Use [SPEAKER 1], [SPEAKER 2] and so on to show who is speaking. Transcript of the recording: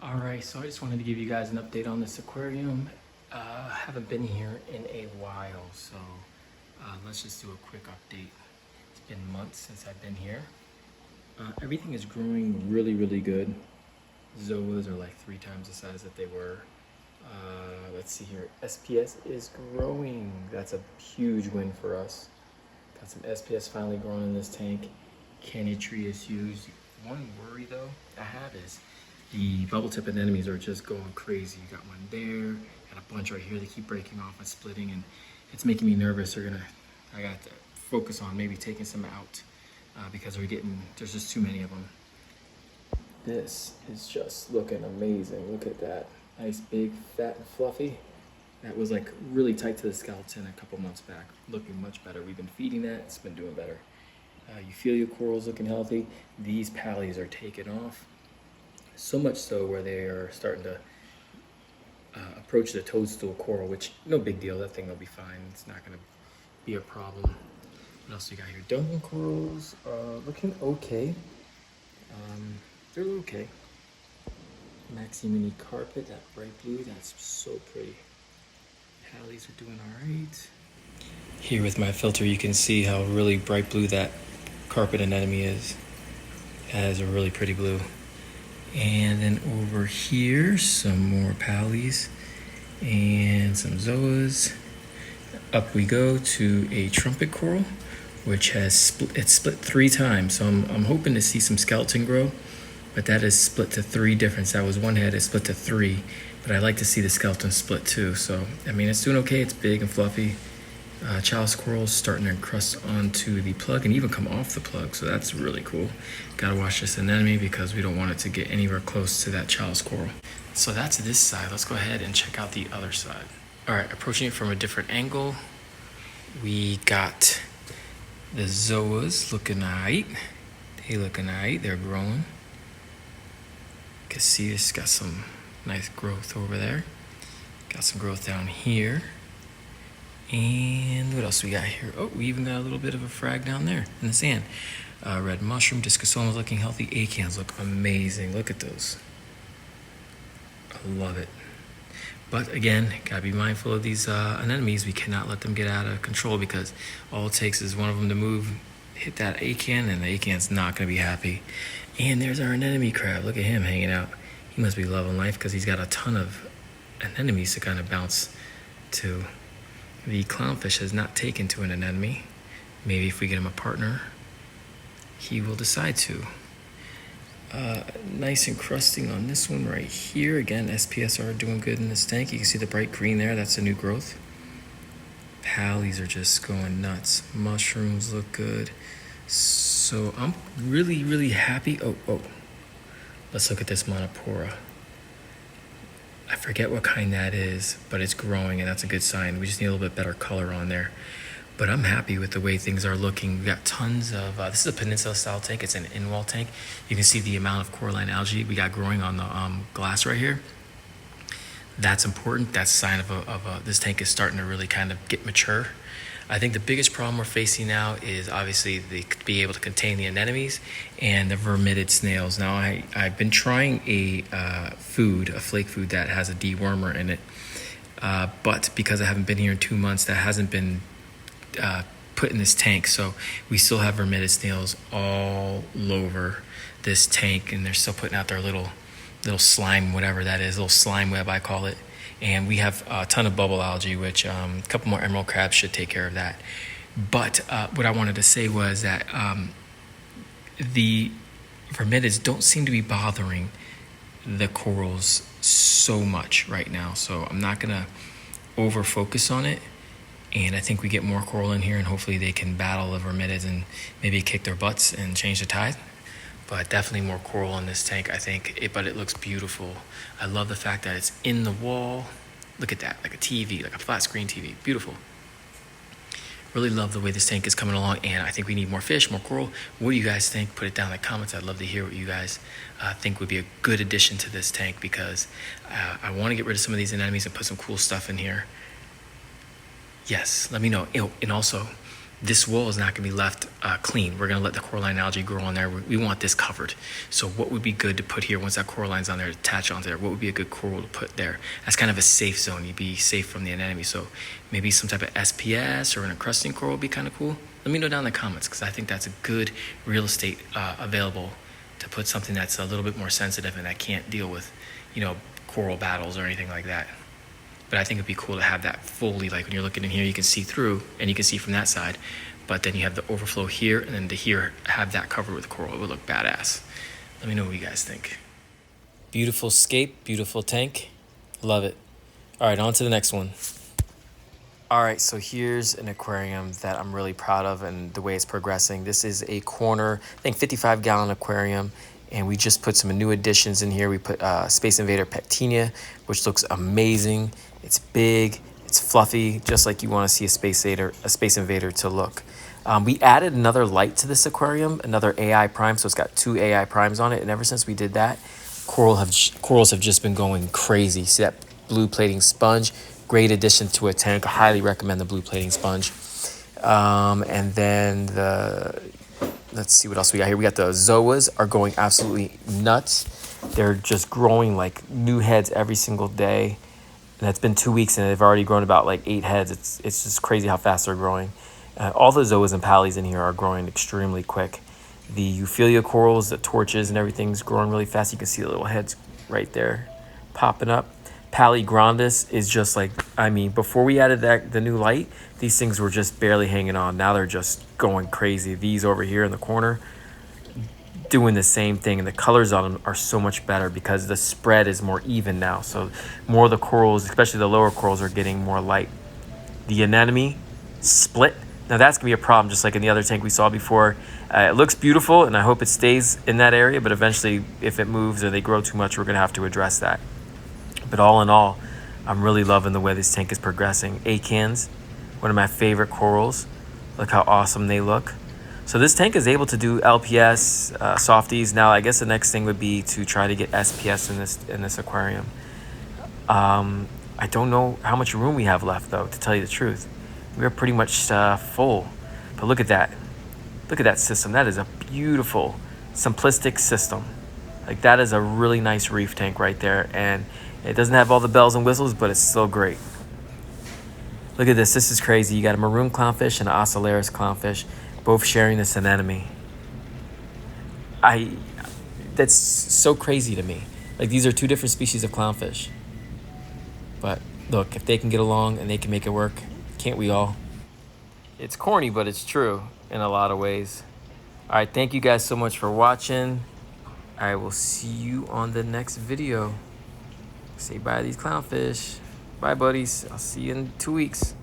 [SPEAKER 1] Alright, so I just wanted to give you guys an update on this aquarium. Haven't been here in a while, so let's just do a quick update. It's been months since I've been here. Everything is growing really good. Zoas are like 3 times the size that they were. Let's see here, SPS is growing. That's a huge win for us. Got some SPS finally growing in this tank. Candy tree is used. One worry though I have is the bubble tip anemones are just going crazy. You got one there, got a bunch right here. They keep breaking off and splitting, and it's making me nervous. I got to focus on maybe taking some out because there's just too many of them. This is just looking amazing. Look at that. Nice, big, fat, and fluffy. That was like really tight to the skeleton a couple months back. Looking much better. We've been feeding that. It's been doing better. You feel your corals looking healthy. These pallies are taking off. So much so where they are starting to approach the toadstool coral, which no big deal. That thing will be fine. It's not going to be a problem. What else we got here? Duncan corals looking okay. They're okay. Maximini carpet, that bright blue, that's so pretty. Pallies are doing all right. Here with my filter, you can see how really bright blue that carpet anemone is. It has a really pretty blue. And then over here, some more pallies and some zoas. Up we go to a trumpet coral, which has split 3 times. So I'm hoping to see some skeleton grow, but that is split to 3 different. That was one head, it's split to 3, but I like to see the skeleton split too. So, I mean, it's doing okay. It's big and fluffy. Chalice corals starting to encrust onto the plug and even come off the plug, so that's really cool. Gotta watch this anemone because we don't want it to get anywhere close to that chalice coral. So that's this side. Let's go ahead and check out the other side. All right, approaching it from a different angle, we got the zoas looking alright. They looking alright. They're growing. You can see it's got some nice growth over there. Got some growth down here. And what else we got here? Oh, we even got a little bit of a frag down there in the sand. Red mushroom, discosomas looking healthy. Acans look amazing. Look at those. I love it. But again, gotta be mindful of these anemones. We cannot let them get out of control because all it takes is one of them to move, hit that acan, and the acan's not gonna be happy. And there's our anemone crab. Look at him hanging out. He must be loving life because he's got a ton of anemones to kind of bounce to. The clownfish has not taken to an anemone. Maybe if we get him a partner, he will decide to. Nice encrusting on this one right here. Again, SPS are doing good in this tank. You can see the bright green there. That's a new growth. Pallies are just going nuts. Mushrooms look good. So I'm really happy. Oh. Let's look at this monopora. I forget what kind that is, but it's growing, and that's a good sign. We just need a little bit better color on there. But I'm happy with the way things are looking. We got tons of, this is a peninsula style tank. It's an in-wall tank. You can see the amount of coralline algae we got growing on the glass right here. That's important. That's a sign of this tank is starting to really kind of get mature. I think the biggest problem we're facing now is obviously be able to contain the anemones and the vermitid snails. Now I've been trying a flake food that has a dewormer in it, but because I haven't been here in 2 months, that hasn't been put in this tank. So we still have vermitid snails all over this tank, and they're still putting out their little slime, whatever that is, little slime web I call it. And we have a ton of bubble algae, which a couple more emerald crabs should take care of that. But what I wanted to say was that the vermitids don't seem to be bothering the corals so much right now. So I'm not going to over-focus on it. And I think we get more coral in here, and hopefully they can battle the vermitids and maybe kick their butts and change the tide. But definitely more coral in this tank, I think. But it looks beautiful. I love the fact that it's in the wall. Look at that, like a TV, like a flat screen TV. Beautiful. Really love the way this tank is coming along, and I think we need more fish, more coral. What do you guys think? Put it down in the comments. I'd love to hear what you guys think would be a good addition to this tank, because I want to get rid of some of these anemones and put some cool stuff in here. Yes, let me know. And also, this wall is not going to be left clean. We're going to let the coralline algae grow on there. We want this covered. So what would be good to put here once that coralline's on there, to attach onto there? What would be a good coral to put there? That's kind of a safe zone. You'd be safe from the anemone. So maybe some type of SPS or an encrusting coral would be kind of cool. Let me know down in the comments, because I think that's a good real estate available to put something that's a little bit more sensitive and that can't deal with, coral battles or anything like that. But I think it'd be cool to have that fully, like when you're looking in here, you can see through and you can see from that side, but then you have the overflow here, and then to here, have that covered with coral. It would look badass. Let me know what you guys think. Beautiful scape, beautiful tank. Love it. All right, on to the next one. All right, so here's an aquarium that I'm really proud of and the way it's progressing. This is a corner, I think 55-gallon aquarium. And we just put some new additions in here. We put Space Invader Pectinia, which looks amazing. It's big, it's fluffy, just like you want to see a Space Invader to look. We added another light to this aquarium, another AI prime, so it's got 2 AI primes on it. And ever since we did that, corals have just been going crazy. See that blue plating sponge? Great addition to a tank. I highly recommend the blue plating sponge. And then let's see what else we got here. We got the zoas are going absolutely nuts. They're just growing like new heads every single day. And it's been 2 weeks and they've already grown about like 8 heads. It's just crazy how fast they're growing. All the zoas and pallies in here are growing extremely quick. The Euphilia corals, the torches and everything's growing really fast. You can see the little heads right there popping up. Palli grandis is just like, before we added the new light, these things were just barely hanging on. Now they're just going crazy. These over here in the corner doing the same thing, and the colors on them are so much better because the spread is more even now. So more of the corals, especially the lower corals, are getting more light. The anemone split. Now that's gonna be a problem, just like in the other tank we saw before. It looks beautiful and I hope it stays in that area, but eventually if it moves or they grow too much, we're gonna have to address that. But all in all, I'm really loving the way this tank is progressing. Acans, one of my favorite corals. Look how awesome they look. So this tank is able to do LPS, softies. Now I guess the next thing would be to try to get SPS in this aquarium. I don't know how much room we have left though, to tell you the truth. We're pretty much full. But look at that. Look at that system. That is a beautiful, simplistic system. Like that is a really nice reef tank right there. And it doesn't have all the bells and whistles, but it's still great. Look at this. This is crazy. You got a maroon clownfish and an ocellaris clownfish, both sharing this anemone. That's so crazy to me. Like these are 2 different species of clownfish. But look, if they can get along and they can make it work, can't we all? It's corny, but it's true in a lot of ways. All right, thank you guys so much for watching. I will see you on the next video. Say bye to these clownfish. Bye, buddies. I'll see you in 2 weeks.